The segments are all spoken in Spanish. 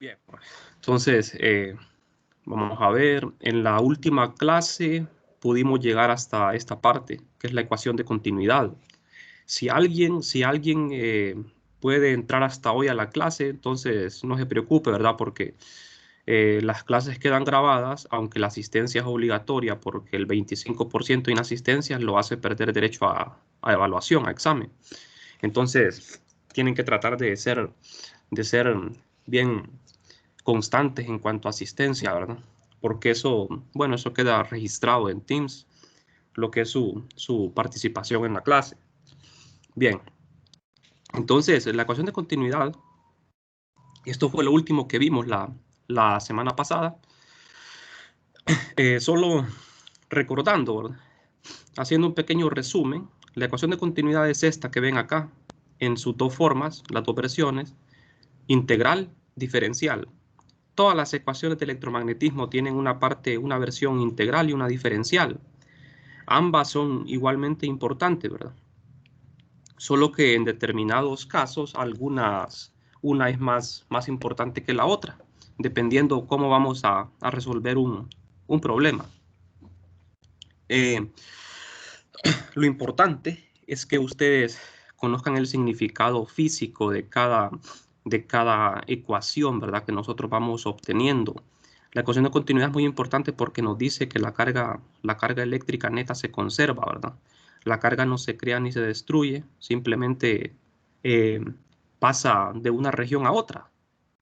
Bien, entonces vamos a ver, en la última clase pudimos llegar hasta esta parte, que es la ecuación de continuidad. Si alguien puede entrar hasta hoy a la clase, entonces no se preocupe, ¿verdad? Porque las clases quedan grabadas, aunque la asistencia es obligatoria, porque el 25% de inasistencia lo hace perder derecho a evaluación, a examen. Entonces, tienen que tratar de ser bien constantes en cuanto a asistencia, ¿verdad? Porque eso, bueno, eso queda registrado en Teams, lo que es su participación en la clase. Bien, entonces, la ecuación de continuidad, esto fue lo último que vimos la semana pasada. Solo recordando, ¿verdad? Haciendo un pequeño resumen, la ecuación de continuidad es esta que ven acá, en sus dos formas, las dos versiones, integral, diferencial. Todas las ecuaciones de electromagnetismo tienen una versión integral y una diferencial. Ambas son igualmente importantes, ¿verdad? Solo que en determinados casos, una es más importante que la otra, dependiendo cómo vamos a resolver un problema. Lo importante es que ustedes conozcan el significado físico de cada ecuación, ¿verdad? Que nosotros vamos obteniendo. La ecuación de continuidad es muy importante porque nos dice que la carga eléctrica neta se conserva, ¿verdad? La carga no se crea ni se destruye, simplemente eh, pasa de una región a otra.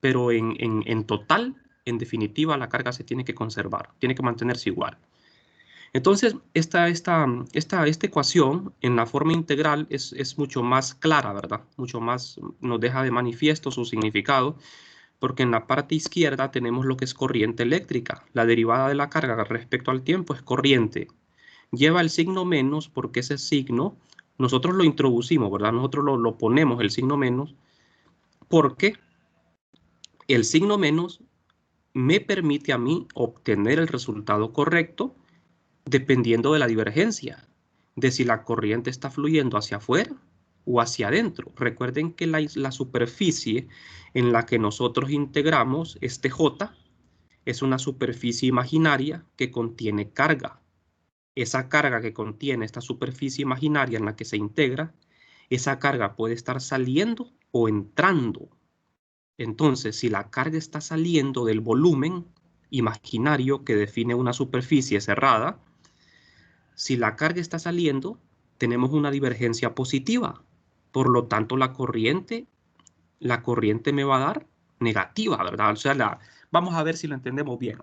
Pero en total, en definitiva, la carga se tiene que conservar, tiene que mantenerse igual. Entonces, esta ecuación en la forma integral es mucho más clara, ¿verdad? Mucho más nos deja de manifiesto su significado, porque en la parte izquierda tenemos lo que es corriente eléctrica. La derivada de la carga respecto al tiempo es corriente. Lleva el signo menos porque ese signo nosotros lo introducimos, ¿verdad? Nosotros lo ponemos el signo menos porque el signo menos me permite a mí obtener el resultado correcto dependiendo de la divergencia, de si la corriente está fluyendo hacia afuera o hacia adentro. Recuerden que la superficie en la que nosotros integramos este J es una superficie imaginaria que contiene carga. Esa carga que contiene esta superficie imaginaria en la que se integra, esa carga puede estar saliendo o entrando. Entonces, si la carga está saliendo del volumen imaginario que define una superficie cerrada, si la carga está saliendo, tenemos una divergencia positiva. Por lo tanto, la corriente me va a dar negativa, ¿verdad? O sea, vamos a ver si lo entendemos bien.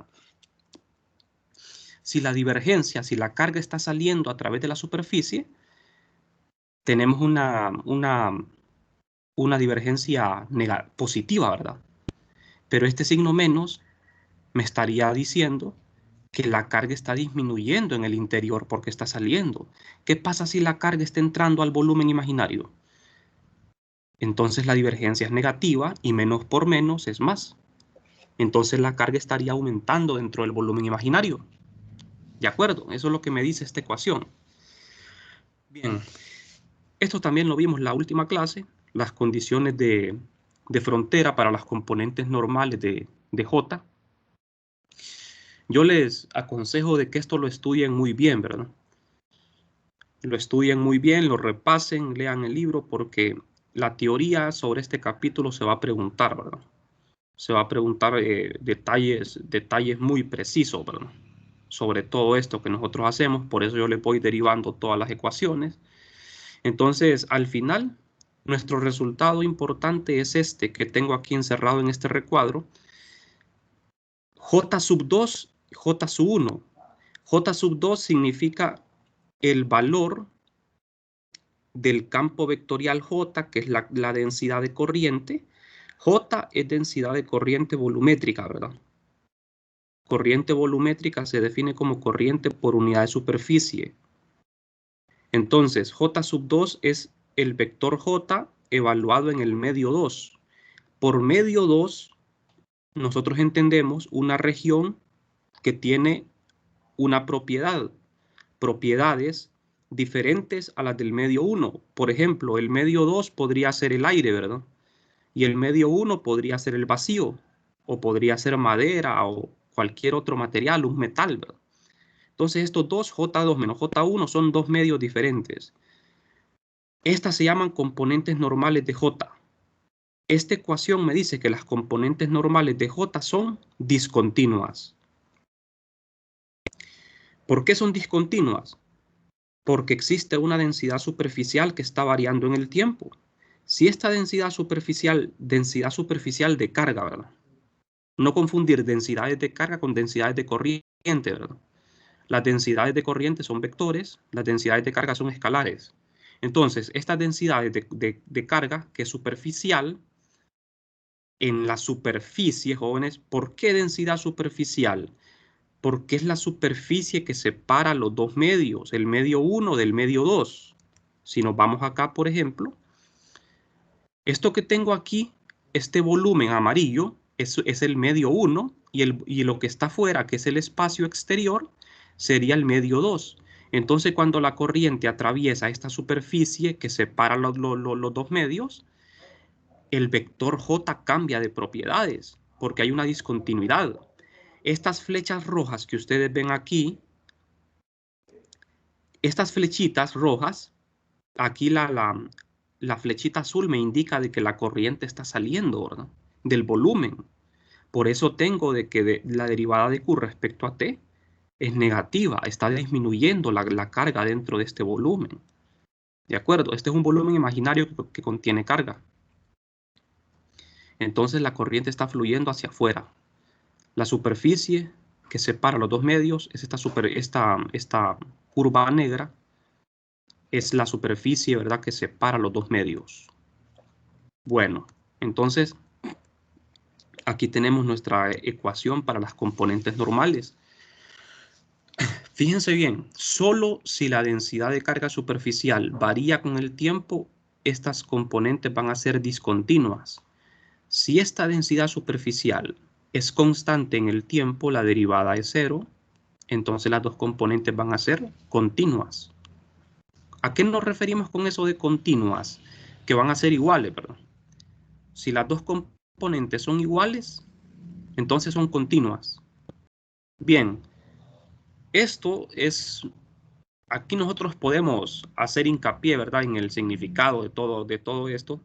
Si la carga está saliendo a través de la superficie, tenemos una divergencia positiva, ¿verdad? Pero este signo menos me estaría diciendo que la carga está disminuyendo en el interior porque está saliendo. ¿Qué pasa si la carga está entrando al volumen imaginario? Entonces la divergencia es negativa y menos por menos es más. Entonces la carga estaría aumentando dentro del volumen imaginario. ¿De acuerdo? Eso es lo que me dice esta ecuación. Bien, esto también lo vimos en la última clase, las condiciones de frontera para las componentes normales de J. Yo les aconsejo de que esto lo estudien muy bien, ¿verdad? Lo estudien muy bien, lo repasen, lean el libro, porque la teoría sobre este capítulo se va a preguntar, ¿verdad? Se va a preguntar detalles muy precisos, ¿verdad? Sobre todo esto que nosotros hacemos, por eso yo le voy derivando todas las ecuaciones. Entonces, al final, nuestro resultado importante es este que tengo aquí encerrado en este recuadro. J sub 2, J sub 1. J sub 2 significa el valor del campo vectorial J, que es la densidad de corriente. J es densidad de corriente volumétrica, ¿verdad? Corriente volumétrica se define como corriente por unidad de superficie. Entonces, J sub 2 es el vector J evaluado en el medio 2. Por medio 2, nosotros entendemos una región que tiene una propiedades diferentes a las del medio 1. Por ejemplo, el medio 2 podría ser el aire, ¿verdad? Y el medio 1 podría ser el vacío. o podría ser madera o cualquier otro material, un metal, ¿verdad? Entonces estos dos, J2 menos J1, son dos medios diferentes. Estas se llaman componentes normales de J. Esta ecuación me dice que las componentes normales de J son discontinuas. ¿Por qué son discontinuas? Porque existe una densidad superficial que está variando en el tiempo. Si esta densidad superficial de carga, ¿verdad? No confundir densidades de carga con densidades de corriente, ¿verdad? Las densidades de corriente son vectores, las densidades de carga son escalares. Entonces, estas densidades de carga, que es superficial, en la superficie, jóvenes, ¿por qué densidad superficial? Porque es la superficie que separa los dos medios, el medio 1 del medio 2. Si nos vamos acá, por ejemplo, esto que tengo aquí, este volumen amarillo, es el medio 1 y lo que está afuera, que es el espacio exterior, sería el medio 2. Entonces, cuando la corriente atraviesa esta superficie que separa los dos medios, el vector J cambia de propiedades porque hay una discontinuidad. Estas flechas rojas que ustedes ven aquí, estas flechitas rojas, aquí la flechita azul me indica de que la corriente está saliendo, ¿verdad? Del volumen. Por eso tengo de que la derivada de Q respecto a T es negativa, está disminuyendo la carga dentro de este volumen. ¿De acuerdo? Este es un volumen imaginario que contiene carga. Entonces la corriente está fluyendo hacia afuera. La superficie que separa los dos medios es esta curva negra, es la superficie, ¿verdad?, que separa los dos medios. Bueno, entonces aquí tenemos nuestra ecuación para las componentes normales. Fíjense bien, solo si la densidad de carga superficial varía con el tiempo, estas componentes van a ser discontinuas. Si esta densidad superficial es constante en el tiempo, la derivada es cero, entonces las dos componentes van a ser continuas. ¿A qué nos referimos con eso de continuas? Que van a ser iguales, ¿verdad? Si las dos componentes son iguales, entonces son continuas. Bien, esto es... Aquí nosotros podemos hacer hincapié, ¿verdad?, en el significado de todo esto.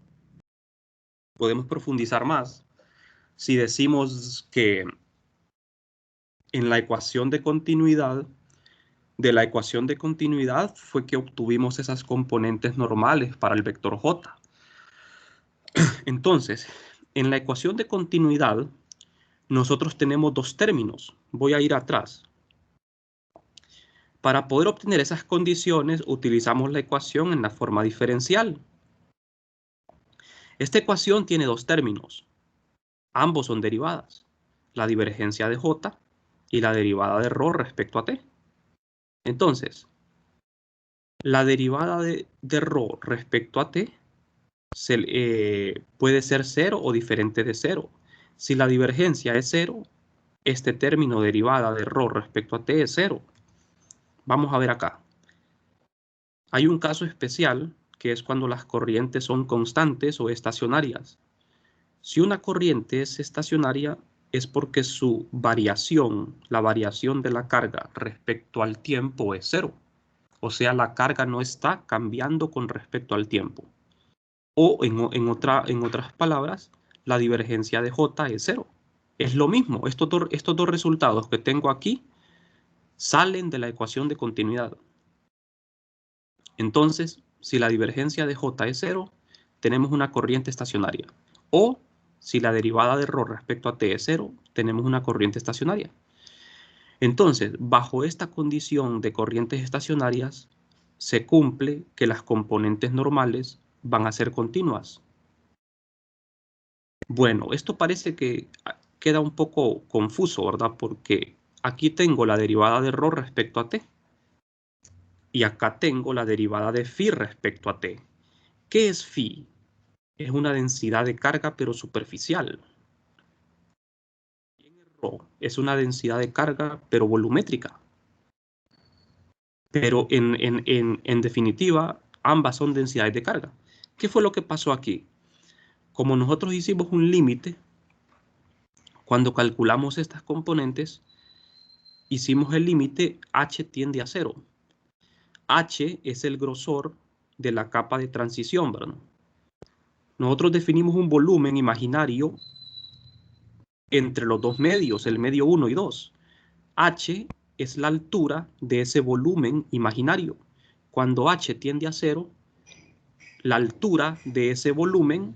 Podemos profundizar más si decimos que en la ecuación de continuidad, fue que obtuvimos esas componentes normales para el vector J. Entonces, en la ecuación de continuidad, nosotros tenemos dos términos. Voy a ir atrás. Para poder obtener esas condiciones, utilizamos la ecuación en la forma diferencial. Esta ecuación tiene dos términos. Ambos son derivadas. La divergencia de J y la derivada de ρ respecto a T. Entonces, la derivada de ρ respecto a T puede ser 0 o diferente de 0. Si la divergencia es 0, este término derivada de ρ respecto a T es 0. Vamos a ver acá. Hay un caso especial que es cuando las corrientes son constantes o estacionarias. Si una corriente es estacionaria, es porque su variación, la variación de la carga respecto al tiempo es 0. O sea, la carga no está cambiando con respecto al tiempo. O en otras palabras, la divergencia de J es 0. Es lo mismo. Estos dos resultados que tengo aquí salen de la ecuación de continuidad. Entonces, si la divergencia de J es 0, tenemos una corriente estacionaria. O si la derivada de ρ respecto a T es 0, tenemos una corriente estacionaria. Entonces, bajo esta condición de corrientes estacionarias, se cumple que las componentes normales van a ser continuas. Bueno, esto parece que queda un poco confuso, ¿verdad? Porque aquí tengo la derivada de ρ respecto a T. Y acá tengo la derivada de φ respecto a T. ¿Qué es φ? Es una densidad de carga, pero superficial. Ρ es una densidad de carga, pero volumétrica. Pero en definitiva, ambas son densidades de carga. ¿Qué fue lo que pasó aquí? Como nosotros hicimos un límite, Cuando calculamos estas componentes, hicimos el límite H tiende a 0. H es el grosor de la capa de transición, ¿verdad? Nosotros definimos un volumen imaginario entre los dos medios, el medio 1 y 2. H es la altura de ese volumen imaginario. Cuando H tiende a 0, la altura de ese volumen,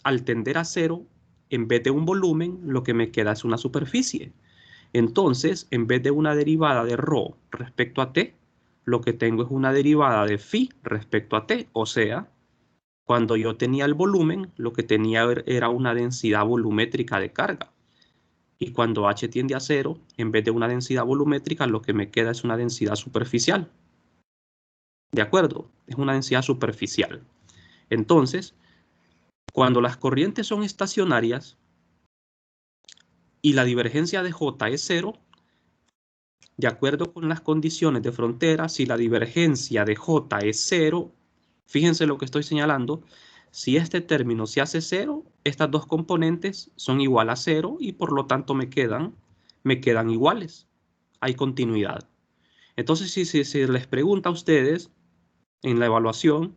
al tender a 0, en vez de un volumen, lo que me queda es una superficie. Entonces, en vez de una derivada de ρ respecto a t, lo que tengo es una derivada de phi respecto a t. O sea, cuando yo tenía el volumen, lo que tenía era una densidad volumétrica de carga. Y cuando H tiende a 0, en vez de una densidad volumétrica, lo que me queda es una densidad superficial. ¿De acuerdo? Es una densidad superficial. Entonces, cuando las corrientes son estacionarias y la divergencia de J es 0, de acuerdo con las condiciones de frontera, si la divergencia de J es 0, fíjense lo que estoy señalando, si este término se hace 0, estas dos componentes son igual a 0 y por lo tanto me quedan iguales. Hay continuidad. Entonces, si se les pregunta a ustedes en la evaluación,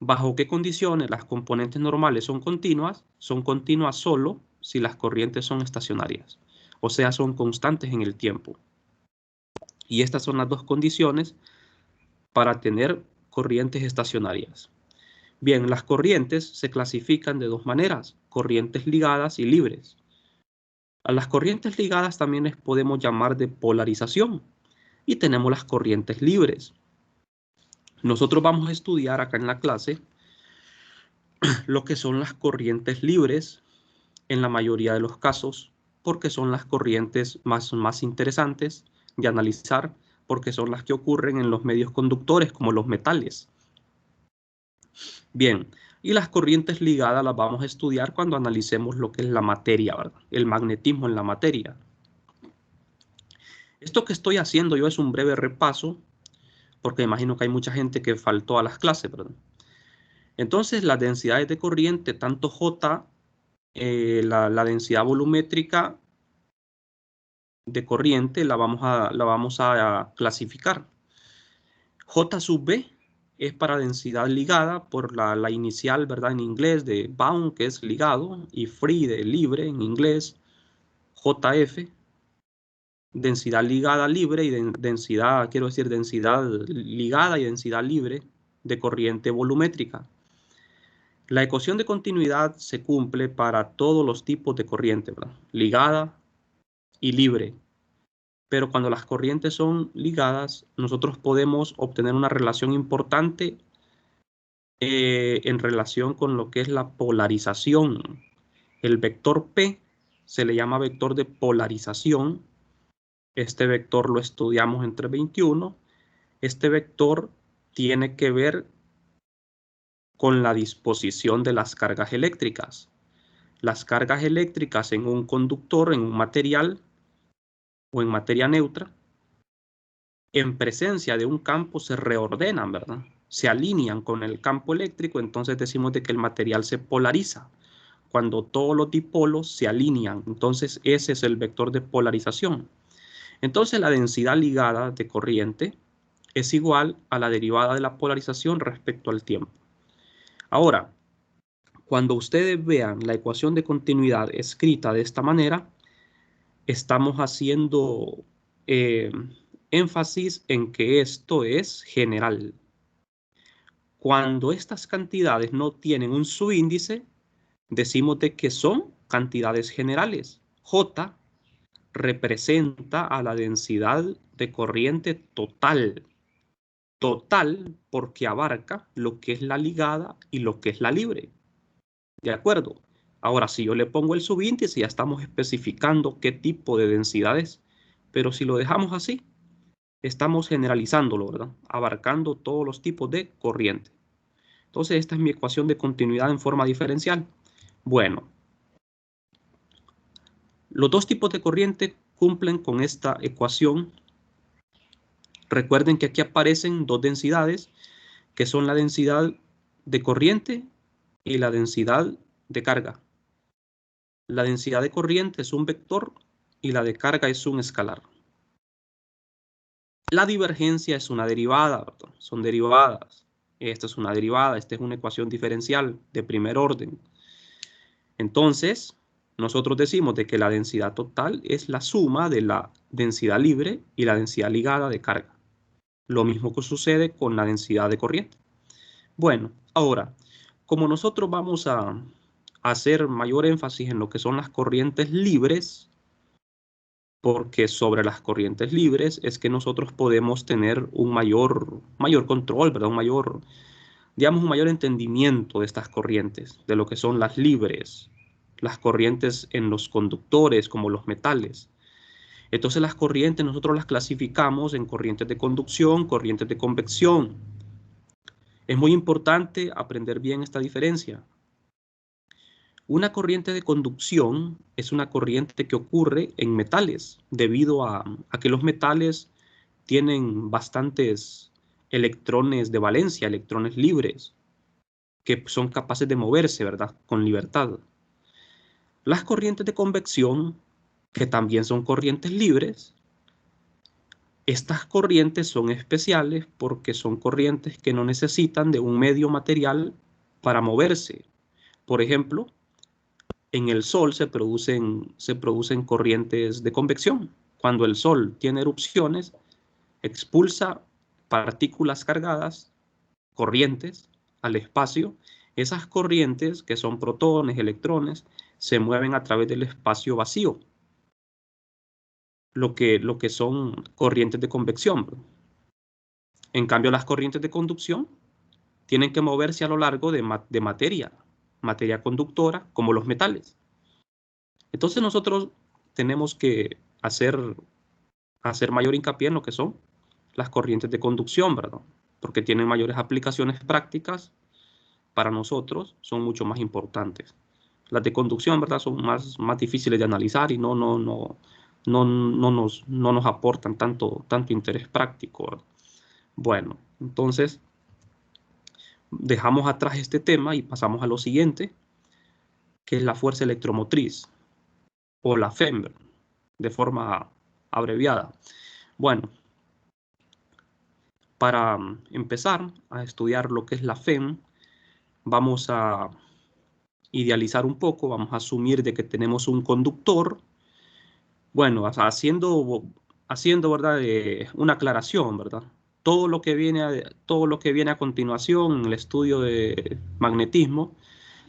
¿bajo qué condiciones las componentes normales son continuas solo si las corrientes son estacionarias, o sea, son constantes en el tiempo? Y estas son las dos condiciones para tener corrientes estacionarias. Bien, las corrientes se clasifican de dos maneras, corrientes ligadas y libres. A las corrientes ligadas también les podemos llamar de polarización. Y tenemos las corrientes libres. Nosotros vamos a estudiar acá en la clase lo que son las corrientes libres en la mayoría de los casos, porque son las corrientes más interesantes de analizar, porque son las que ocurren en los medios conductores como los metales. Bien, y las corrientes ligadas las vamos a estudiar cuando analicemos lo que es la materia, ¿verdad? El magnetismo en la materia. Esto que estoy haciendo yo es un breve repaso, porque imagino que hay mucha gente que faltó a las clases, ¿verdad? Entonces, las densidades de corriente, tanto J, la densidad volumétrica de corriente, la vamos a clasificar. J sub B es para densidad ligada por la inicial, ¿verdad? En inglés de bound, que es ligado, y free de libre en inglés, JF. Densidad ligada libre y densidad ligada y densidad libre de corriente volumétrica. La ecuación de continuidad se cumple para todos los tipos de corriente, ¿verdad? Ligada y libre. Pero cuando las corrientes son ligadas, nosotros podemos obtener una relación importante en relación con lo que es la polarización. El vector P se le llama vector de polarización. Este vector lo estudiamos en 321. Este vector tiene que ver con la disposición de las cargas eléctricas. Las cargas eléctricas en un conductor, en un material o en materia neutra, en presencia de un campo se reordenan, ¿verdad? Se alinean con el campo eléctrico, entonces decimos de que el material se polariza. Cuando todos los dipolos se alinean, entonces ese es el vector de polarización. Entonces la densidad ligada de corriente es igual a la derivada de la polarización respecto al tiempo. Ahora, cuando ustedes vean la ecuación de continuidad escrita de esta manera, estamos haciendo énfasis en que esto es general. Cuando estas cantidades no tienen un subíndice, decimos de que son cantidades generales. J representa a la densidad de corriente total. Total porque abarca lo que es la ligada y lo que es la libre. ¿De acuerdo? Ahora, si yo le pongo el subíndice, ya estamos especificando qué tipo de densidad es. Pero si lo dejamos así, estamos generalizándolo, ¿verdad? Abarcando todos los tipos de corriente. Entonces, esta es mi ecuación de continuidad en forma diferencial. Bueno, los dos tipos de corriente cumplen con esta ecuación. Recuerden que aquí aparecen dos densidades, que son la densidad de corriente y la densidad de carga. La densidad de corriente es un vector y la de carga es un escalar. La divergencia es una derivada, ¿verdad? Son derivadas. Esta es una derivada, esta es una ecuación diferencial de primer orden. Entonces, nosotros decimos de que la densidad total es la suma de la densidad libre y la densidad ligada de carga. Lo mismo que sucede con la densidad de corriente. Bueno, ahora, como nosotros vamos a hacer mayor énfasis en lo que son las corrientes libres, porque sobre las corrientes libres es que nosotros podemos tener un mayor control, ¿verdad? Digamos, un mayor entendimiento de estas corrientes, de lo que son las libres, las corrientes en los conductores, como los metales. Entonces las corrientes nosotros las clasificamos en corrientes de conducción, corrientes de convección. Es muy importante aprender bien esta diferencia. Una corriente de conducción es una corriente que ocurre en metales, debido a que los metales tienen bastantes electrones de valencia, electrones libres, que son capaces de moverse, ¿verdad?, con libertad. Las corrientes de convección, que también son corrientes libres, estas corrientes son especiales porque son corrientes que no necesitan de un medio material para moverse. Por ejemplo, en el Sol se producen corrientes de convección. Cuando el Sol tiene erupciones, expulsa partículas cargadas, corrientes, al espacio. Esas corrientes, que son protones, electrones, se mueven a través del espacio vacío, lo que son corrientes de convección. En cambio, las corrientes de conducción tienen que moverse a lo largo de materia conductora, como los metales. Entonces nosotros tenemos que hacer mayor hincapié en lo que son las corrientes de conducción, ¿verdad? Porque tienen mayores aplicaciones prácticas para nosotros, son mucho más importantes. Las de conducción, ¿verdad?, son más difíciles de analizar y no nos aportan tanto interés práctico, ¿verdad? Bueno, entonces dejamos atrás este tema y pasamos a lo siguiente, que es la fuerza electromotriz, o la FEM, de forma abreviada. Bueno, para empezar a estudiar lo que es la FEM, vamos a idealizar un poco, vamos a asumir de que tenemos un conductor. Bueno, haciendo ¿verdad?, una aclaración, ¿verdad? Todo lo que viene a continuación en el estudio de magnetismo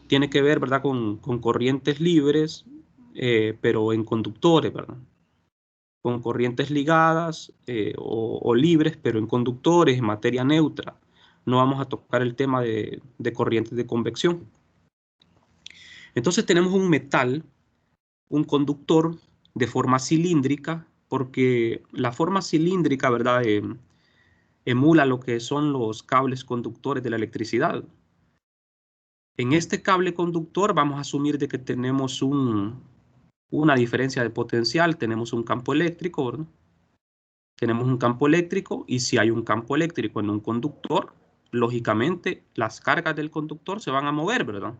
tiene que ver, ¿verdad?, con corrientes libres, pero en conductores, ¿verdad? Con corrientes ligadas o libres, pero en conductores, en materia neutra. No vamos a tocar el tema de corrientes de convección. Entonces tenemos un metal, un conductor de forma cilíndrica, porque la forma cilíndrica, ¿verdad?, emula lo que son los cables conductores de la electricidad. En este cable conductor vamos a asumir de que tenemos una diferencia de potencial, tenemos un campo eléctrico, ¿verdad? Tenemos un campo eléctrico, y si hay un campo eléctrico en un conductor, lógicamente las cargas del conductor se van a mover, ¿verdad?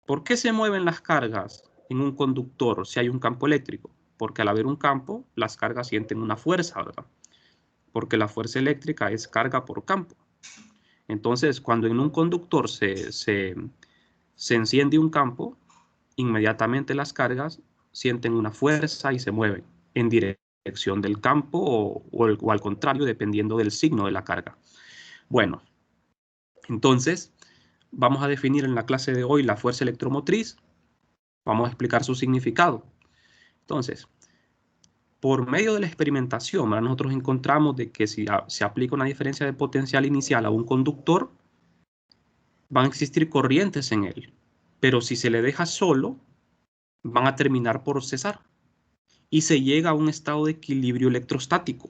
¿Por qué se mueven las cargas en un conductor si hay un campo eléctrico? Porque al haber un campo, las cargas sienten una fuerza, ¿verdad? Porque la fuerza eléctrica es carga por campo. Entonces, cuando en un conductor se enciende un campo, inmediatamente las cargas sienten una fuerza y se mueven en dirección del campo o al contrario, dependiendo del signo de la carga. Bueno, entonces vamos a definir en la clase de hoy la fuerza electromotriz. Vamos a explicar su significado. Entonces, por medio de la experimentación, ¿verdad?, nosotros encontramos de que si se aplica una diferencia de potencial inicial a un conductor, van a existir corrientes en él, pero si se le deja solo, van a terminar por cesar y se llega a un estado de equilibrio electrostático.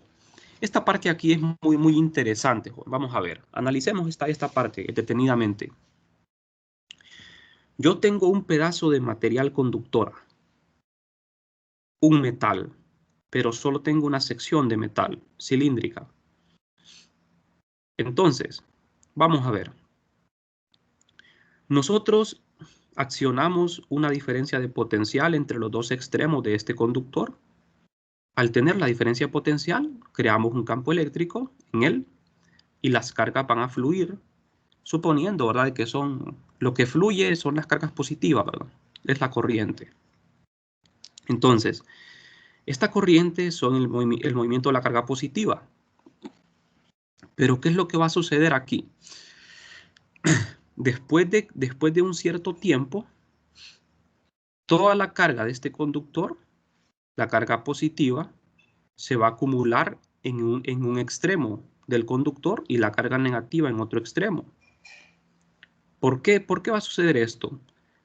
Esta parte aquí es muy interesante. Vamos a ver, analicemos esta parte detenidamente. Yo tengo un pedazo de material conductor, un metal, pero solo tengo una sección de metal cilíndrica. Entonces, vamos a ver. Nosotros accionamos una diferencia de potencial entre los dos extremos de este conductor. Al tener la diferencia potencial, creamos un campo eléctrico en él y las cargas van a fluir, suponiendo, ¿verdad?, que lo que fluye son las cargas positivas, ¿verdad? Es la corriente. Entonces, esta corriente son el movimiento de la carga positiva. Pero, ¿qué es lo que va a suceder aquí? Después de un cierto tiempo, toda la carga de este conductor, la carga positiva, se va a acumular en un extremo del conductor y la carga negativa en otro extremo. ¿Por qué? ¿Por qué va a suceder esto?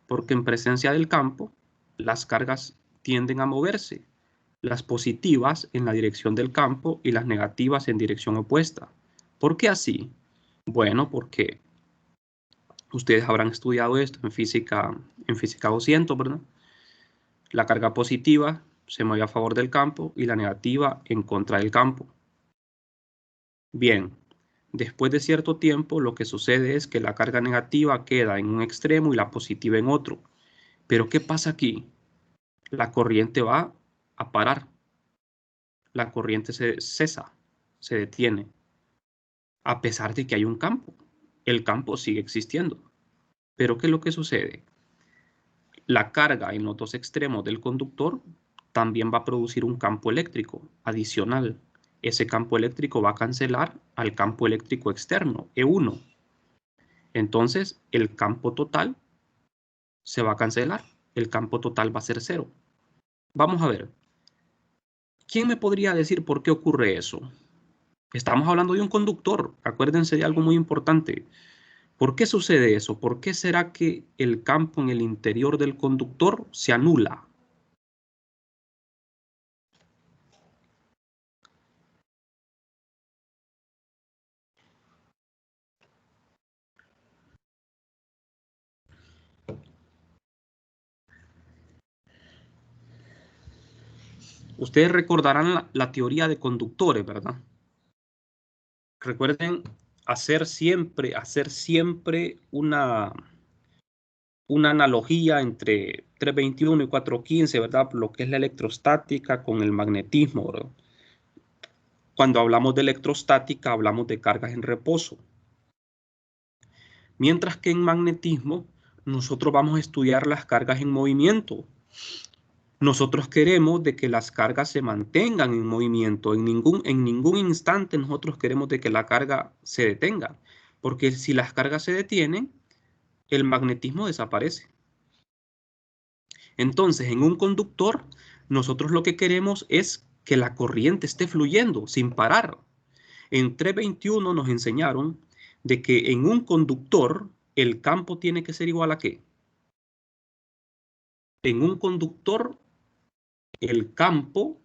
Porque en presencia del campo, las cargas tienden a moverse, las positivas en la dirección del campo y las negativas en dirección opuesta. ¿Por qué así? Bueno, porque ustedes habrán estudiado esto en física 200, ¿verdad? La carga positiva se mueve a favor del campo y la negativa en contra del campo. Bien, después de cierto tiempo lo que sucede es que la carga negativa queda en un extremo y la positiva en otro. Pero ¿qué pasa aquí? La corriente va a parar. La corriente se cesa, se detiene, a pesar de que hay un campo. El campo sigue existiendo. Pero ¿qué es lo que sucede? La carga en los dos extremos del conductor también va a producir un campo eléctrico adicional. Ese campo eléctrico va a cancelar al campo eléctrico externo, E1. Entonces, el campo total se va a cancelar. El campo total va a ser cero. Vamos a ver. ¿Quién me podría decir por qué ocurre eso? Estamos hablando de un conductor. Acuérdense de algo muy importante. ¿Por qué sucede eso? ¿Por qué será que el campo en el interior del conductor se anula? Ustedes recordarán la teoría de conductores, ¿verdad? Recuerden hacer siempre una analogía entre 321 y 415, ¿verdad? Lo que es la electrostática con el magnetismo, ¿verdad? Cuando hablamos de electrostática, hablamos de cargas en reposo. Mientras que en magnetismo, nosotros vamos a estudiar las cargas en movimiento. Nosotros queremos de que las cargas se mantengan en movimiento. En ningún instante nosotros queremos de que la carga se detenga. Porque si las cargas se detienen, el magnetismo desaparece. Entonces, en un conductor, nosotros lo que queremos es que la corriente esté fluyendo sin parar. En 321 nos enseñaron de que en un conductor el campo tiene que ser igual a ¿qué? En un conductor el campo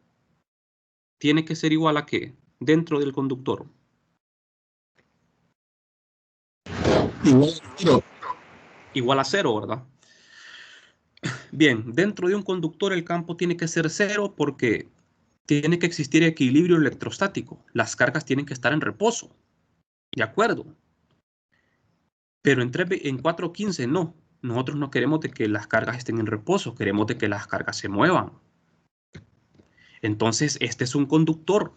tiene que ser igual a ¿qué? Dentro del conductor. Igual a cero. Igual a cero, ¿verdad? Bien, dentro de un conductor el campo tiene que ser cero porque tiene que existir equilibrio electrostático. Las cargas tienen que estar en reposo. ¿De acuerdo? Pero en 415 no. Nosotros no queremos de que las cargas estén en reposo, queremos de que las cargas se muevan. Entonces, este es un conductor.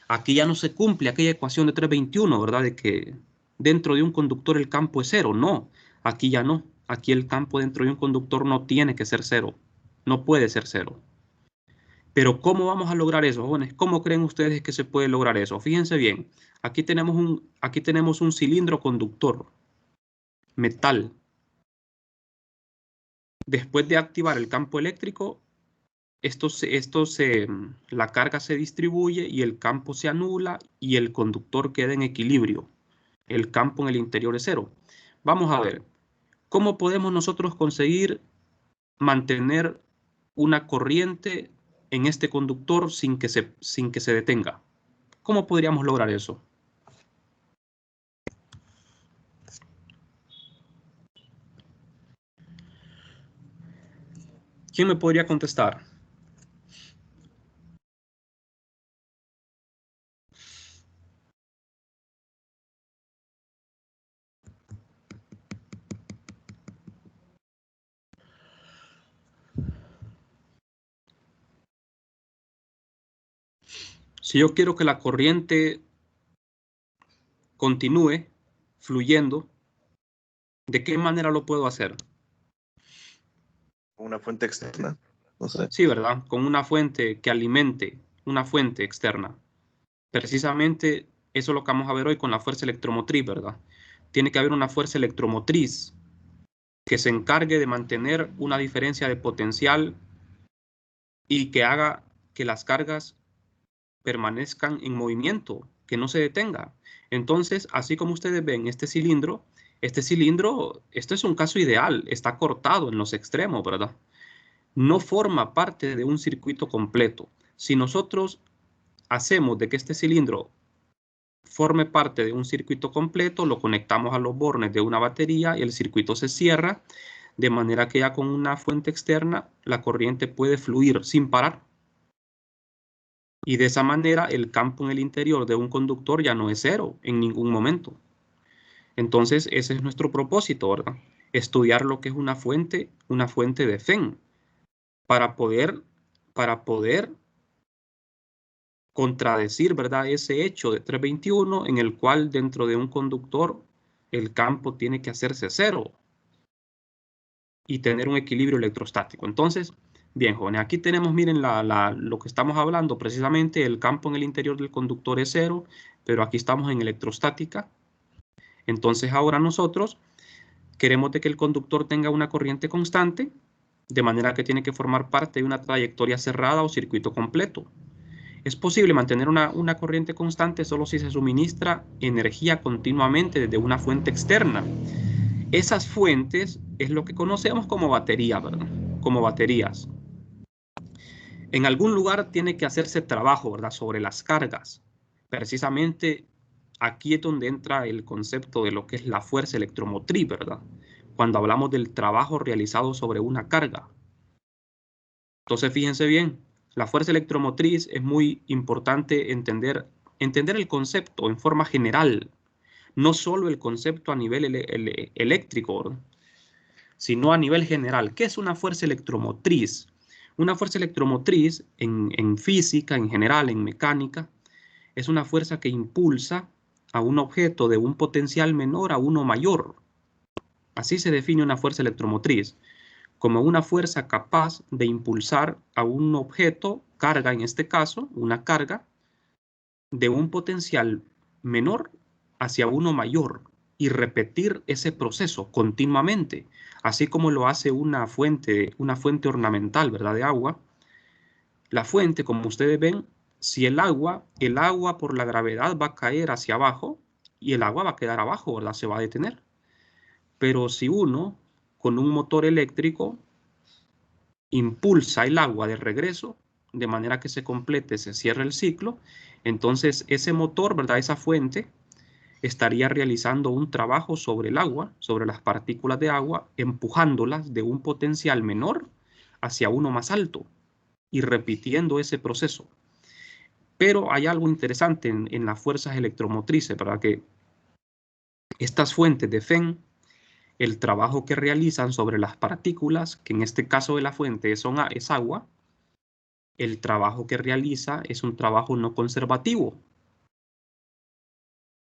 Aquí ya no se cumple aquella ecuación de 321, ¿verdad? De que dentro de un conductor el campo es cero. No, aquí ya no. Aquí el campo dentro de un conductor no tiene que ser cero. No puede ser cero. Pero ¿cómo vamos a lograr eso, jóvenes? ¿Cómo creen ustedes que se puede lograr eso? Fíjense bien. Aquí tenemos un cilindro conductor, metal. Después de activar el campo eléctrico, la carga se distribuye y el campo se anula y el conductor queda en equilibrio. El campo en el interior es cero. Vamos a ver, ¿cómo podemos nosotros conseguir mantener una corriente en este conductor sin que se detenga? ¿Cómo podríamos lograr eso? ¿Quién me podría contestar? Si yo quiero que la corriente continúe fluyendo, ¿de qué manera lo puedo hacer? Una fuente externa. No sé. Sí, ¿verdad? Con una fuente que alimente una fuente externa. Precisamente eso es lo que vamos a ver hoy con la fuerza electromotriz, ¿verdad? Tiene que haber una fuerza electromotriz que se encargue de mantener una diferencia de potencial y que haga que las cargas permanezcan en movimiento, que no se detenga. Entonces, así como ustedes ven este cilindro, esto es un caso ideal, está cortado en los extremos, ¿verdad? No forma parte de un circuito completo. Si nosotros hacemos de que este cilindro forme parte de un circuito completo, lo conectamos a los bornes de una batería y el circuito se cierra, de manera que ya con una fuente externa la corriente puede fluir sin parar. Y de esa manera el campo en el interior de un conductor ya no es cero en ningún momento. Entonces ese es nuestro propósito, ¿verdad? Estudiar lo que es una fuente de FEN, para poder contradecir, ¿verdad? Ese hecho de 321 en el cual dentro de un conductor el campo tiene que hacerse cero y tener un equilibrio electrostático. Entonces, bien, jóvenes, aquí tenemos, miren, lo que estamos hablando, precisamente el campo en el interior del conductor es cero, pero aquí estamos en electrostática. Entonces, ahora nosotros queremos de que el conductor tenga una corriente constante, de manera que tiene que formar parte de una trayectoria cerrada o circuito completo. Es posible mantener una corriente constante solo si se suministra energía continuamente desde una fuente externa. Esas fuentes es lo que conocemos como batería, ¿verdad? Como baterías. En algún lugar tiene que hacerse trabajo, ¿verdad? Sobre las cargas. Precisamente aquí es donde entra el concepto de lo que es la fuerza electromotriz, ¿verdad? Cuando hablamos del trabajo realizado sobre una carga. Entonces, fíjense bien, la fuerza electromotriz es muy importante entender el concepto en forma general, no solo el concepto a nivel eléctrico, ¿verdad? Sino a nivel general. ¿Qué es una fuerza electromotriz? Una fuerza electromotriz en física, en general, en mecánica, es una fuerza que impulsa a un objeto de un potencial menor a uno mayor. Así se define una fuerza electromotriz, como una fuerza capaz de impulsar a un objeto, carga en este caso, una carga, de un potencial menor hacia uno mayor y repetir ese proceso continuamente, así como lo hace una fuente ornamental, ¿verdad? De agua. La fuente, como ustedes ven, si el agua por la gravedad va a caer hacia abajo y el agua va a quedar abajo, ¿verdad? Se va a detener. Pero si uno, con un motor eléctrico, impulsa el agua de regreso, de manera que se complete, se cierre el ciclo, entonces ese motor, ¿verdad? Esa fuente estaría realizando un trabajo sobre el agua, sobre las partículas de agua, empujándolas de un potencial menor hacia uno más alto y repitiendo ese proceso. Pero hay algo interesante en las fuerzas electromotrices, ¿verdad? Que estas fuentes de FEN, el trabajo que realizan sobre las partículas, que en este caso de la fuente es agua, el trabajo que realiza es un trabajo no conservativo.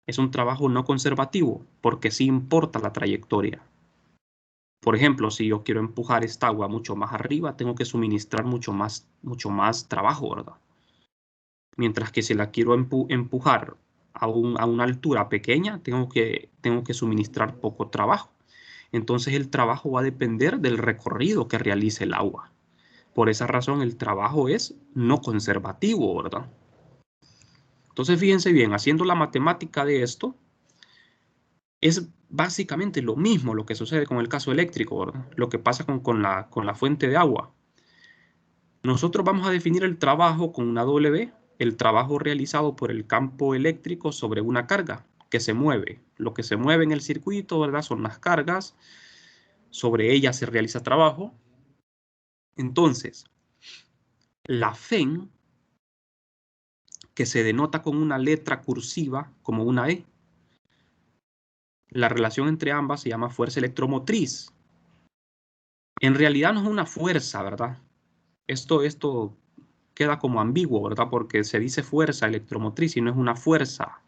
Es un trabajo no conservativo porque sí importa la trayectoria. Por ejemplo, si yo quiero empujar esta agua mucho más arriba, tengo que suministrar mucho más trabajo, ¿verdad? Mientras que si la quiero empujar a una altura pequeña, tengo que suministrar poco trabajo. Entonces el trabajo va a depender del recorrido que realice el agua. Por esa razón el trabajo es no conservativo, ¿verdad? Entonces fíjense bien, haciendo la matemática de esto, es básicamente lo mismo lo que sucede con el caso eléctrico, ¿verdad? Lo que pasa con la fuente de agua. Nosotros vamos a definir el trabajo con una W, el trabajo realizado por el campo eléctrico sobre una carga que se mueve. Lo que se mueve en el circuito, ¿verdad? Son las cargas, sobre ellas se realiza trabajo. Entonces, la FEN, que se denota con una letra cursiva como una E, la relación entre ambas se llama fuerza electromotriz. En realidad no es una fuerza, ¿verdad? Esto queda como ambiguo, ¿verdad? Porque se dice fuerza electromotriz y no es una fuerza,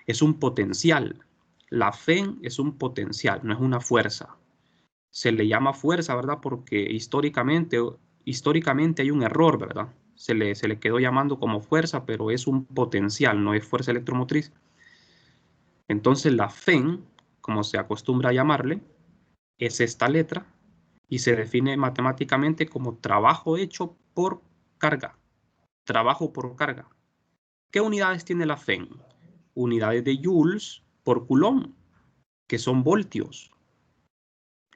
es un potencial. La FEN es un potencial, no es una fuerza. Se le llama fuerza, ¿verdad? Porque históricamente hay un error, ¿verdad? Se le quedó llamando como fuerza, pero es un potencial, no es fuerza electromotriz. Entonces la FEN, como se acostumbra a llamarle, es esta letra y se define matemáticamente como trabajo hecho por carga. Trabajo por carga. ¿Qué unidades tiene la FEN? Unidades de joules por coulomb, que son voltios.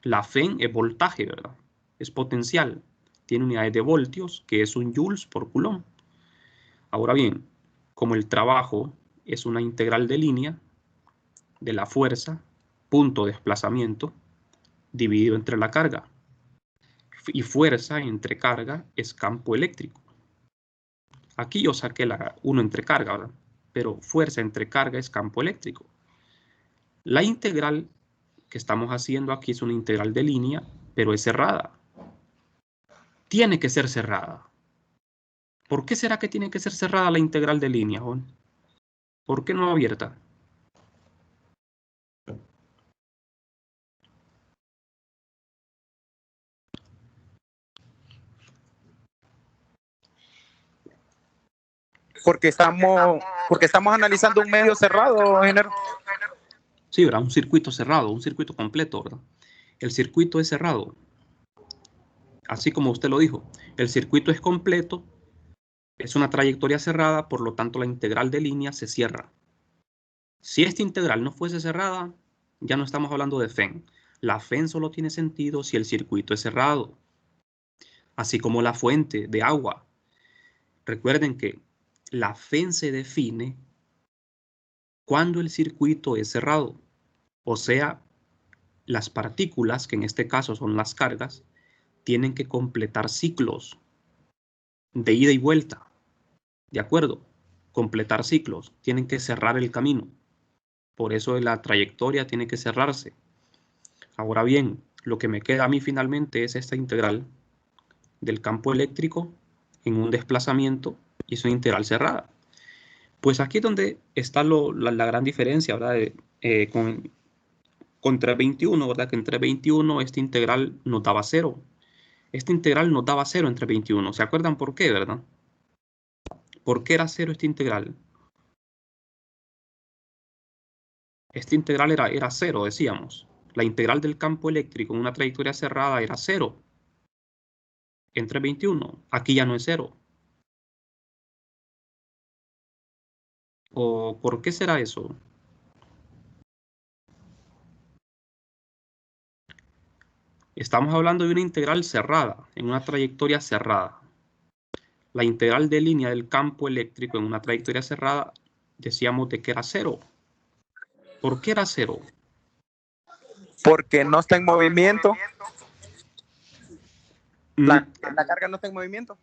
La FEN es voltaje, ¿verdad? Es potencial. Tiene unidades de voltios, que es un joules por coulomb. Ahora bien, como el trabajo es una integral de línea de la fuerza, punto de desplazamiento, dividido entre la carga. Y fuerza entre carga es campo eléctrico. Aquí yo saqué la 1 entre carga, ¿verdad? Pero fuerza entre carga es campo eléctrico. La integral que estamos haciendo aquí es una integral de línea, pero es cerrada. Tiene que ser cerrada. ¿Por qué será que tiene que ser cerrada la integral de línea, Juan? ¿Por qué no abierta? Porque estamos analizando un medio cerrado, ingeniero. Sí, ¿verdad? Un circuito cerrado, un circuito completo, ¿verdad? El circuito es cerrado. Así como usted lo dijo, el circuito es completo, es una trayectoria cerrada, por lo tanto la integral de línea se cierra. Si esta integral no fuese cerrada, ya no estamos hablando de FEN. La FEN solo tiene sentido si el circuito es cerrado, así como la fuente de agua. Recuerden que la FEN se define cuando el circuito es cerrado, o sea, las partículas, que en este caso son las cargas, tienen que completar ciclos de ida y vuelta, ¿de acuerdo? Completar ciclos, tienen que cerrar el camino. Por eso la trayectoria tiene que cerrarse. Ahora bien, lo que me queda a mí finalmente es esta integral del campo eléctrico en un desplazamiento y es una integral cerrada. Pues aquí es donde está la gran diferencia, ¿verdad? Con 321, ¿verdad? Que en 321 esta integral nos daba 0. Esta integral nos daba 0 entre 21. ¿Se acuerdan por qué, verdad? ¿Por qué era 0 esta integral? Esta integral era 0, decíamos. La integral del campo eléctrico en una trayectoria cerrada era 0 entre 21. Aquí ya no es 0. ¿O por qué será eso? Estamos hablando de una integral cerrada, en una trayectoria cerrada. La integral de línea del campo eléctrico en una trayectoria cerrada, decíamos de que era 0. ¿Por qué era 0? Porque no está en movimiento. La Mm, carga no está en movimiento.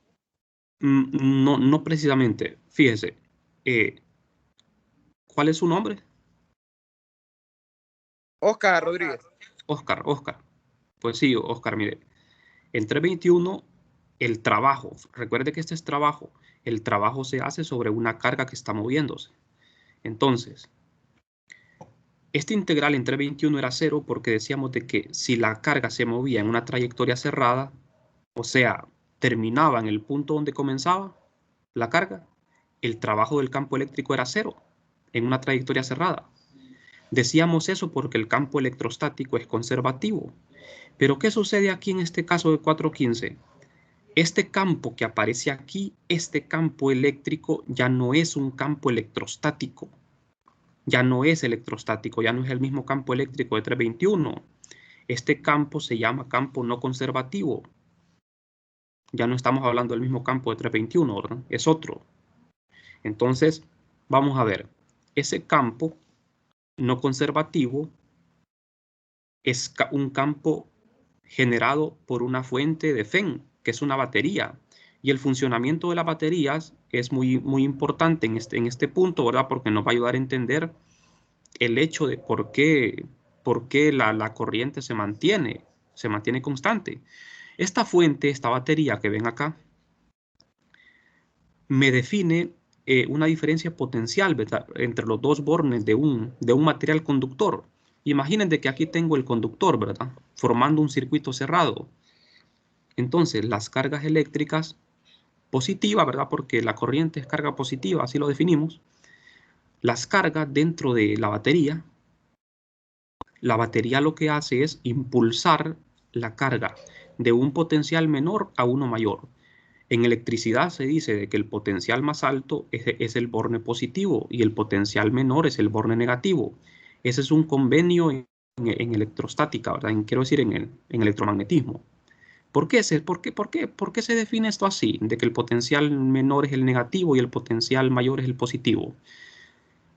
No, no precisamente. Fíjese, ¿cuál es su nombre? Oscar Rodríguez. Oscar. Pues sí, Oscar, mire. En 321, el trabajo, recuerde que este es trabajo. El trabajo se hace sobre una carga que está moviéndose. Entonces, esta integral en 321 era 0 porque decíamos de que si la carga se movía en una trayectoria cerrada, o sea, terminaba en el punto donde comenzaba la carga, el trabajo del campo eléctrico era 0 en una trayectoria cerrada. Decíamos eso porque el campo electrostático es conservativo. Pero ¿qué sucede aquí en este caso de 415? Este campo que aparece aquí, este campo eléctrico, ya no es un campo electrostático. Ya no es electrostático, ya no es el mismo campo eléctrico de 321. Este campo se llama campo no conservativo. Ya no estamos hablando del mismo campo de 321, ¿verdad? Es otro. Entonces, vamos a ver. Ese campo no conservativo es un campo generado por una fuente de FEN, que es una batería. Y el funcionamiento de las baterías es muy importante en este punto, ¿verdad? Porque nos va a ayudar a entender el hecho de por qué la corriente se mantiene constante. Esta fuente, esta batería que ven acá, me define una diferencia potencial, ¿verdad?, entre los dos bornes de un material conductor. Imaginen de que aquí tengo el conductor, ¿verdad?, formando un circuito cerrado. Entonces, las cargas eléctricas positivas, ¿verdad?, porque la corriente es carga positiva, así lo definimos. Las cargas dentro de la batería lo que hace es impulsar la carga de un potencial menor a uno mayor. En electricidad se dice de que el potencial más alto es el borne positivo y el potencial menor es el borne negativo. Ese es un convenio en electrostática, ¿verdad? Quiero decir, en electromagnetismo. ¿Por qué se define esto así? De que el potencial menor es el negativo y el potencial mayor es el positivo.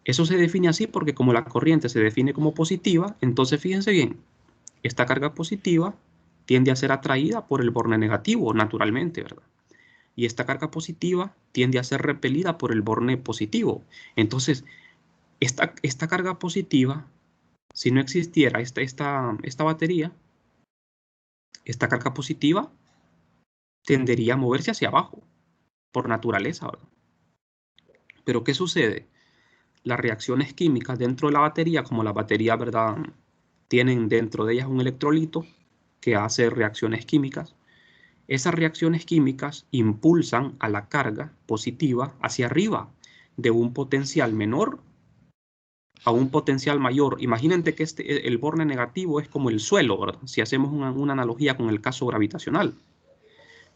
Eso se define así porque como la corriente se define como positiva, entonces fíjense bien, esta carga positiva tiende a ser atraída por el borne negativo, naturalmente, ¿verdad? Y esta carga positiva tiende a ser repelida por el borne positivo. Entonces, esta carga positiva, si no existiera esta batería, esta carga positiva tendería a moverse hacia abajo, por naturaleza, ¿verdad? Pero ¿qué sucede? Las reacciones químicas dentro de la batería, como la batería, ¿verdad?, tienen dentro de ellas un electrolito que hace reacciones químicas. Esas reacciones químicas impulsan a la carga positiva hacia arriba, de un potencial menor a un potencial mayor. Imagínate que el borne negativo es como el suelo, ¿verdad?, si hacemos una analogía con el caso gravitacional.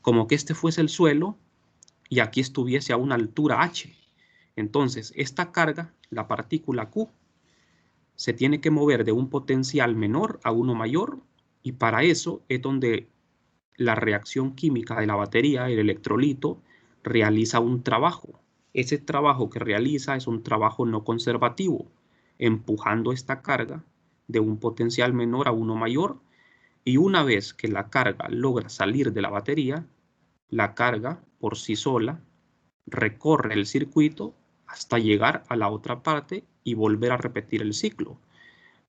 Como que este fuese el suelo y aquí estuviese a una altura h. Entonces, esta carga, la partícula Q, se tiene que mover de un potencial menor a uno mayor, y para eso es donde la reacción química de la batería, el electrolito, realiza un trabajo. Ese trabajo que realiza es un trabajo no conservativo, empujando esta carga de un potencial menor a uno mayor, y una vez que la carga logra salir de la batería, la carga por sí sola recorre el circuito hasta llegar a la otra parte y volver a repetir el ciclo.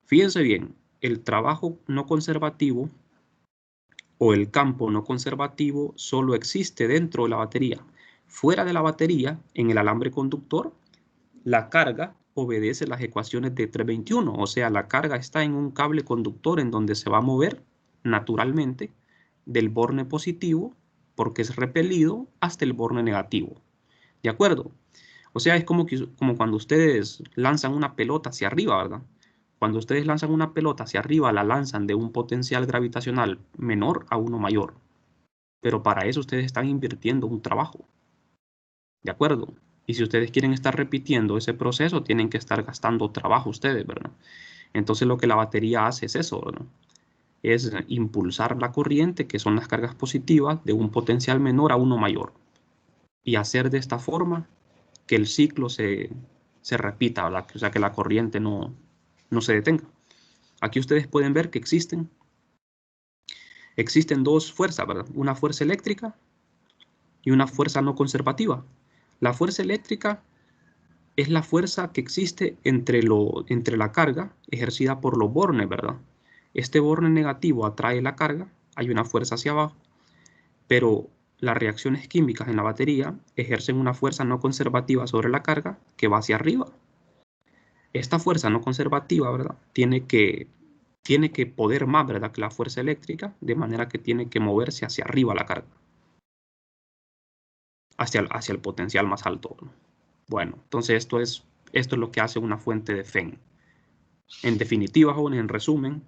Fíjense bien, el trabajo no conservativo o el campo no conservativo solo existe dentro de la batería. Fuera de la batería, en el alambre conductor, la carga obedece las ecuaciones de 321, o sea, la carga está en un cable conductor en donde se va a mover naturalmente del borne positivo, porque es repelido, hasta el borne negativo. ¿De acuerdo? O sea, es como cuando ustedes lanzan una pelota hacia arriba, ¿verdad? Cuando ustedes lanzan una pelota hacia arriba, la lanzan de un potencial gravitacional menor a uno mayor. Pero para eso ustedes están invirtiendo un trabajo. ¿De acuerdo? Y si ustedes quieren estar repitiendo ese proceso, tienen que estar gastando trabajo ustedes, ¿verdad? Entonces lo que la batería hace es eso, ¿verdad? Es impulsar la corriente, que son las cargas positivas, de un potencial menor a uno mayor. Y hacer de esta forma que el ciclo se repita, ¿verdad? O sea, que la corriente no se detenga. Aquí ustedes pueden ver que existen dos fuerzas, ¿verdad? Una fuerza eléctrica y una fuerza no conservativa. La fuerza eléctrica es la fuerza que existe entre la carga ejercida por los bornes, ¿verdad? Este borne negativo atrae la carga, hay una fuerza hacia abajo, pero las reacciones químicas en la batería ejercen una fuerza no conservativa sobre la carga que va hacia arriba. Esta fuerza no conservativa, ¿verdad?, tiene que poder más, ¿verdad?, que la fuerza eléctrica, de manera que tiene que moverse hacia arriba la carga, hacia el potencial más alto. Bueno, entonces esto es lo que hace una fuente de FEN. En definitiva, jóvenes, en resumen,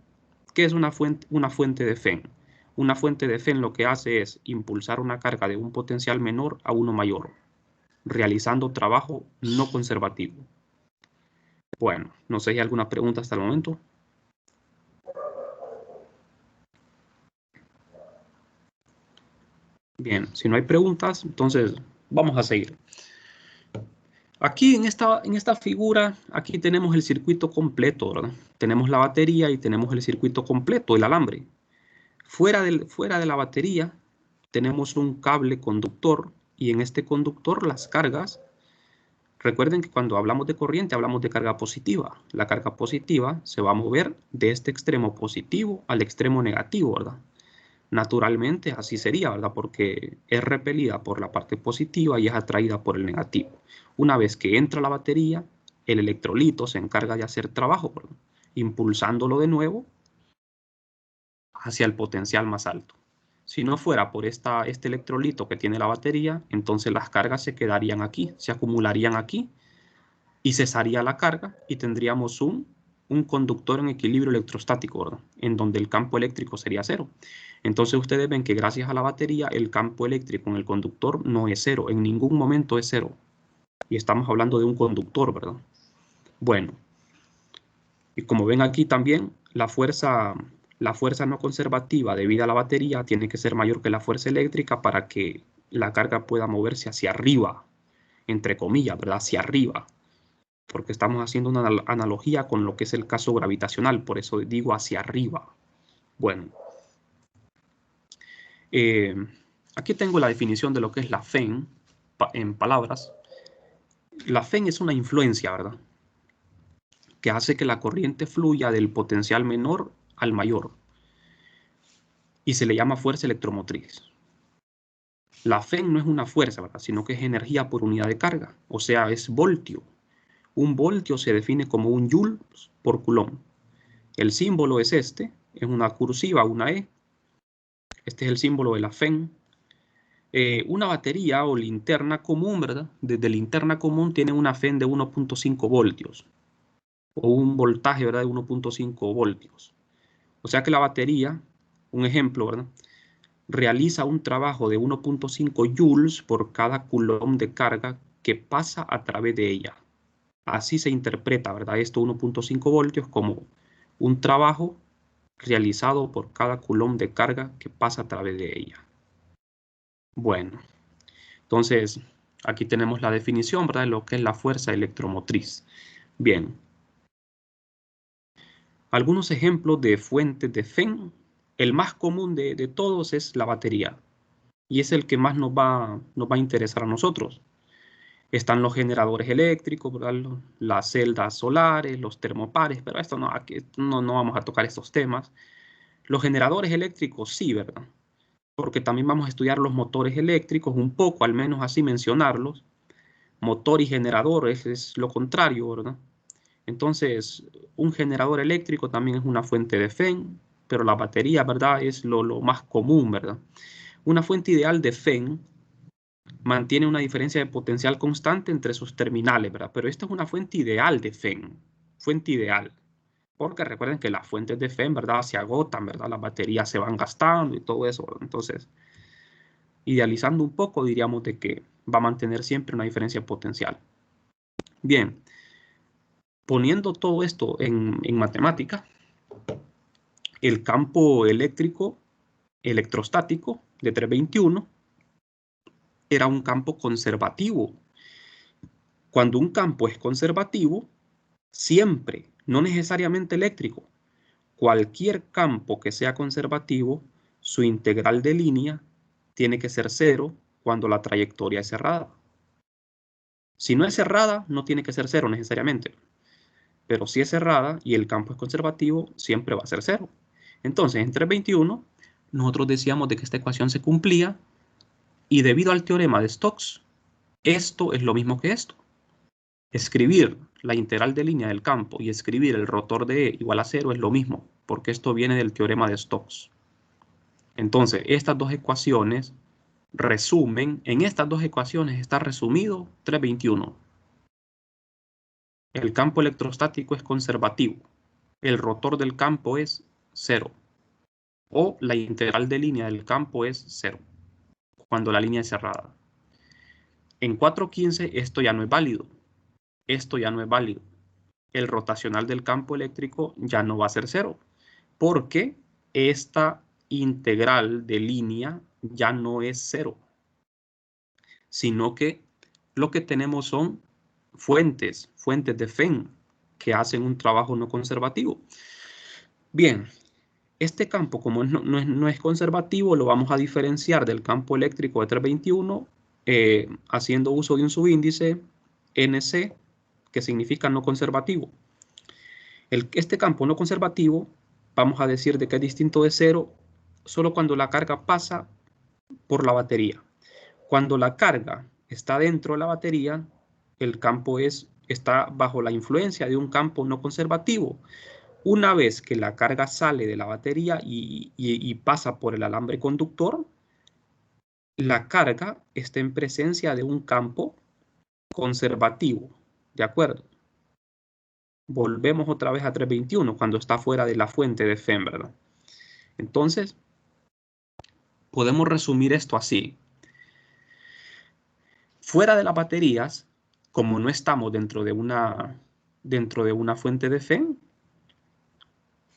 ¿qué es una fuente de FEN? Una fuente de FEN lo que hace es impulsar una carga de un potencial menor a uno mayor, realizando trabajo no conservativo. Bueno, no sé si hay alguna pregunta hasta el momento. Bien, si no hay preguntas, entonces vamos a seguir. Aquí en esta figura, aquí tenemos el circuito completo, ¿verdad? Tenemos la batería y tenemos el circuito completo, el alambre. Fuera de la batería tenemos un cable conductor, y en este conductor las cargas. Recuerden que cuando hablamos de corriente hablamos de carga positiva. La carga positiva se va a mover de este extremo positivo al extremo negativo, ¿verdad? Naturalmente así sería, ¿verdad? Porque es repelida por la parte positiva y es atraída por el negativo. Una vez que entra la batería, el electrolito se encarga de hacer trabajo, ¿verdad? Impulsándolo de nuevo hacia el potencial más alto. Si no fuera por este electrolito que tiene la batería, entonces las cargas se quedarían aquí, se acumularían aquí y cesaría la carga y tendríamos un conductor en equilibrio electrostático, ¿verdad? En donde el campo eléctrico sería cero. Entonces ustedes ven que gracias a la batería el campo eléctrico en el conductor no es cero, en ningún momento es cero. Y estamos hablando de un conductor, ¿verdad? Bueno, y como ven aquí también, la fuerza no conservativa debido a la batería tiene que ser mayor que la fuerza eléctrica para que la carga pueda moverse hacia arriba, entre comillas, ¿verdad? Hacia arriba, porque estamos haciendo una analogía con lo que es el caso gravitacional, por eso digo hacia arriba. Bueno, aquí tengo la definición de lo que es la FEN en palabras. La FEN es una influencia, ¿verdad?, que hace que la corriente fluya del potencial menor al mayor y se le llama fuerza electromotriz. La FEN no es una fuerza, ¿verdad?, sino que es energía por unidad de carga, o sea, es voltio. Un voltio se define como un joule por coulomb. El símbolo es este, es una cursiva, una E. Este es el símbolo de la FEN. Una batería o linterna común, ¿verdad? Desde linterna común tiene una FEN de 1.5 voltios o un voltaje, ¿verdad?, de 1.5 voltios. O sea que la batería, un ejemplo, ¿verdad?, realiza un trabajo de 1.5 joules por cada coulomb de carga que pasa a través de ella. Así se interpreta, ¿verdad?, esto 1.5 voltios como un trabajo realizado por cada coulomb de carga que pasa a través de ella. Bueno, entonces aquí tenemos la definición, ¿verdad?, de lo que es la fuerza electromotriz. Bien. Algunos ejemplos de fuentes de FEN. El más común de todos es la batería. Y es el que más nos va a interesar a nosotros. Están los generadores eléctricos, ¿verdad?, las celdas solares, los termopares, pero esto no, aquí no vamos a tocar estos temas. Los generadores eléctricos sí, ¿verdad?, porque también vamos a estudiar los motores eléctricos un poco, al menos así mencionarlos. Motor y generador es lo contrario, ¿verdad? Entonces, un generador eléctrico también es una fuente de FEN, pero la batería, ¿verdad?, es lo más común, ¿verdad? Una fuente ideal de FEN mantiene una diferencia de potencial constante entre sus terminales, ¿verdad? Pero esta es una fuente ideal de FEN, fuente ideal. Porque recuerden que las fuentes de FEN, ¿verdad?, se agotan, ¿verdad? Las baterías se van gastando y todo eso, ¿verdad? Entonces, idealizando un poco, diríamos de que va a mantener siempre una diferencia de potencial. Bien, poniendo todo esto en matemática, el campo eléctrico electrostático de 321 era un campo conservativo. Cuando un campo es conservativo, siempre, no necesariamente eléctrico, cualquier campo que sea conservativo, su integral de línea tiene que ser cero cuando la trayectoria es cerrada. Si no es cerrada, no tiene que ser cero necesariamente. Pero si es cerrada y el campo es conservativo, siempre va a ser cero. Entonces, en 321, nosotros decíamos de que esta ecuación se cumplía y debido al teorema de Stokes, esto es lo mismo que esto. Escribir la integral de línea del campo y escribir el rotor de E igual a cero es lo mismo, porque esto viene del teorema de Stokes. Entonces, estas dos ecuaciones resumen, en estas dos ecuaciones está resumido 321. El campo electrostático es conservativo. El rotor del campo es cero. O la integral de línea del campo es cero, cuando la línea es cerrada. En 415 esto ya no es válido. Esto ya no es válido. El rotacional del campo eléctrico ya no va a ser cero, porque esta integral de línea ya no es cero, sino que lo que tenemos son fuentes de FEN que hacen un trabajo no conservativo. Bien, este campo, como no es conservativo, lo vamos a diferenciar del campo eléctrico de 321 haciendo uso de un subíndice NC, que significa no conservativo. Este campo no conservativo, vamos a decir de que es distinto de cero solo cuando la carga pasa por la batería. Cuando la carga está dentro de la batería, el campo está bajo la influencia de un campo no conservativo. Una vez que la carga sale de la batería y pasa por el alambre conductor, la carga está en presencia de un campo conservativo. ¿De acuerdo? Volvemos otra vez a 321 cuando está fuera de la fuente de FEM, ¿verdad? Entonces, podemos resumir esto así. Fuera de las baterías, como no estamos dentro de una fuente de FEM,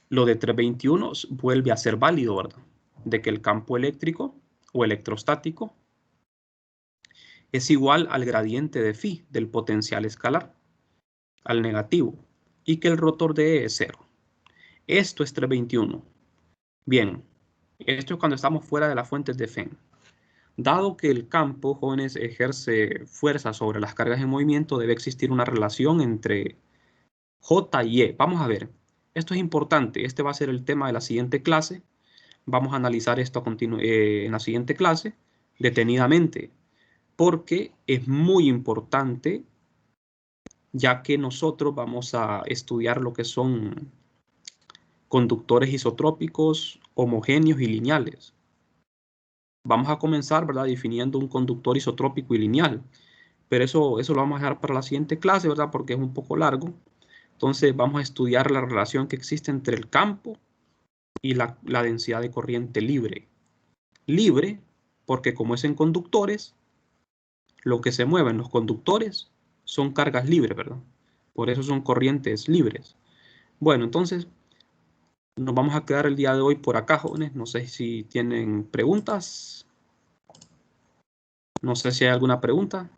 lo de 321 vuelve a ser válido, ¿verdad? De que el campo eléctrico o electrostático es igual al gradiente de phi del potencial escalar, al negativo, y que el rotor de E es 0. Esto es 321. Bien, esto es cuando estamos fuera de las fuentes de FEM. Dado que el campo, jóvenes, ejerce fuerza sobre las cargas en movimiento, debe existir una relación entre J y E. Vamos a ver, esto es importante. Este va a ser el tema de la siguiente clase. Vamos a analizar esto en la siguiente clase detenidamente, porque es muy importante, ya que nosotros vamos a estudiar lo que son conductores isotrópicos, homogéneos y lineales. Vamos a comenzar, ¿verdad?, definiendo un conductor isotrópico y lineal, pero eso lo vamos a dejar para la siguiente clase, ¿verdad?, porque es un poco largo. Entonces vamos a estudiar la relación que existe entre el campo y la densidad de corriente libre. Libre porque como es en conductores, lo que se mueve en los conductores son cargas libres, ¿verdad? Por eso son corrientes libres. Bueno, entonces nos vamos a quedar el día de hoy por acá, jóvenes. No sé si tienen preguntas. No sé si hay alguna pregunta.